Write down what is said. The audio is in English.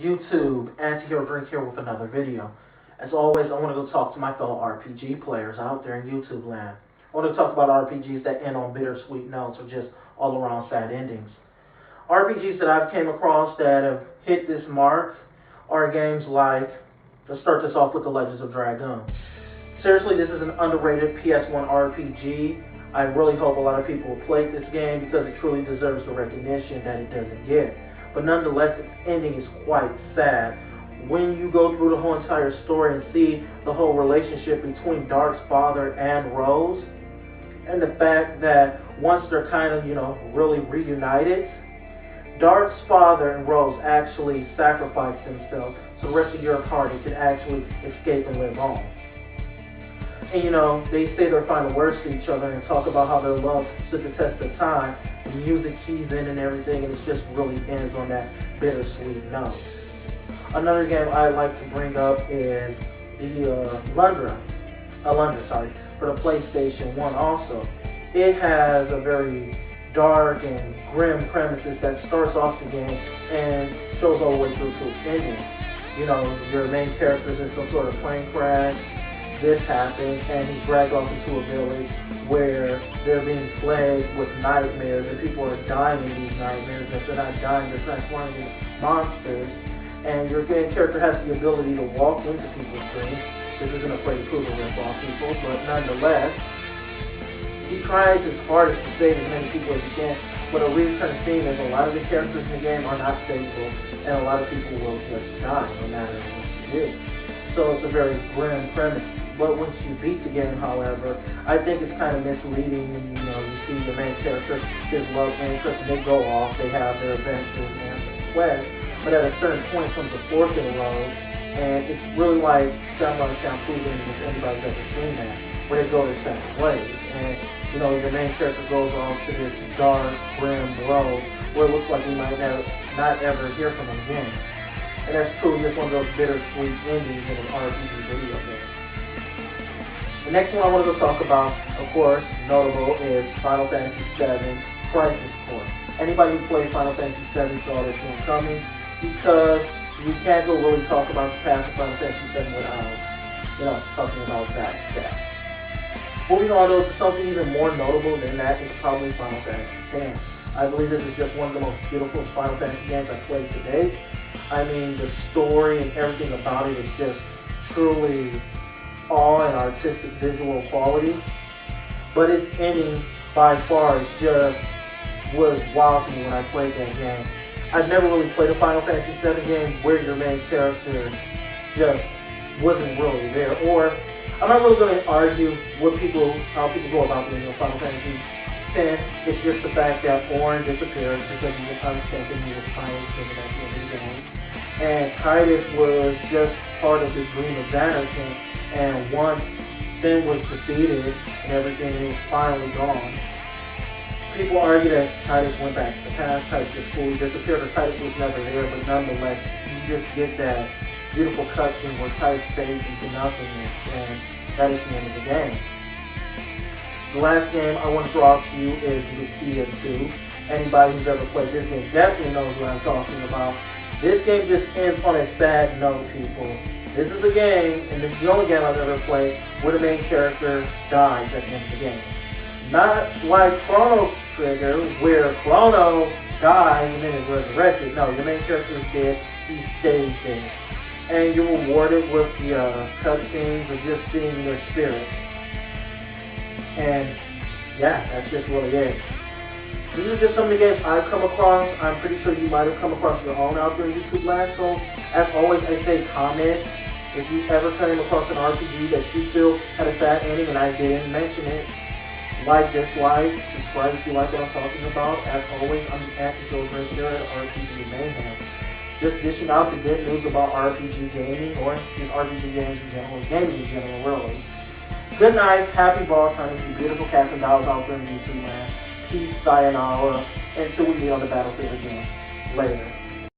YouTube, AntiHeroDrink here with another video. As always, I want to go talk to my fellow RPG players out there in YouTube land. I want to talk about RPGs that end on bittersweet notes or just all around sad endings. RPGs that I've came across that have hit this mark are games like, let's start this off with The Legends of Dragoon. Seriously, this is an underrated PS1 RPG. I really hope a lot of people will play this game because it truly deserves the recognition that it doesn't get. But nonetheless, its ending is quite sad. When you go through the whole entire story and see the whole relationship between Dark's father and Rose, and the fact that once they're kind of, really reunited, Dark's father and Rose actually sacrificed themselves so the rest of your party could actually escape and live on. And they say their final words to each other and talk about how their love stood the test of time. The music keys in and everything, and it just really ends on that bittersweet note. Another game I like to bring up is the Lundra, for the PlayStation 1 also. It has a very dark and grim premises that starts off the game and shows all the way through to its ending. Your main character is in some sort of plane crash. This happens, and he's dragged off into a village where they're being plagued with nightmares, and people are dying in these nightmares. And if they're not dying, they're transforming into monsters. And your main character has the ability to walk into people's dreams. This isn't a Freddy Krueger ripoff, people, but nonetheless, he tries his hardest to save as many people as he can. But a recurring theme is a lot of the characters in the game are not savable, and a lot of people will just die no matter what you do. So it's a very grim premise. But once you beat the game, however, I think it's kind of misleading. You see the main character, his love interest, and they go off, they have their adventures and quest. But at a certain point comes a fork in the road, and it's really like Samurai Champloo, if anybody's ever seen that, where they go their separate ways. And your main character goes off to this dark, grim road where it looks like we might not ever hear from him again. And that's truly just one of those bittersweet endings in an RPG video game. The next one I want to go talk about, of course, notable, is Final Fantasy VII Crisis Core. Anybody who played Final Fantasy VII saw this one coming, because you can't go really talk about the past of Final Fantasy VII without, talking about that stuff. Moving on though to something even more notable than that is probably Final Fantasy X. I believe this is just one of the most beautiful Final Fantasy games I've played to date. I mean, the story and everything about it is just truly awe and artistic visual quality, but its ending by far was wild to me when I played that game. I've never really played a Final Fantasy VII game where your main character just wasn't really there. Or I'm not really going to argue how people go about doing Final Fantasy X. It's just the fact that Orin disappeared because he was unsent and he was finally taken at the end of the game. And Titus was just part of this dream of Xanarkand, and once Finn was defeated and everything, and he was finally gone. People argue that Titus went back to the past, Titus just fully disappeared, or Titus was never there, but nonetheless, you just get that beautiful cutscene where Titus fades into nothingness, and that is the end of the game. The last game I want to throw out to you is Lucia 2. Anybody who's ever played this game definitely knows what I'm talking about. This game just ends on a sad note, people. This is a game, and this is the only game I've ever played, where the main character dies at the end of the game. Not like Chrono Trigger, where Chrono dies and then is resurrected. No, your main character is dead, he stays dead. And you're rewarded with the cutscenes of just seeing their spirit. And yeah, that's just really it. These are just some of the games I've come across. I'm pretty sure you might have come across your own out there in YouTube land. So, as always, I say comment. If you ever came across an RPG that you feel had a sad ending and I didn't mention it, like, dislike, subscribe if you like what I'm talking about. As always, I'm the AntiHeroDrink here at RPG Mayhem. Just dishing out the good news about RPG gaming, or just RPG games in general, gaming in general, really. Good night, happy ball time, you beautiful cats and dolls out there in YouTube land. Peace, sayonara, until we meet on the battlefield again. Later.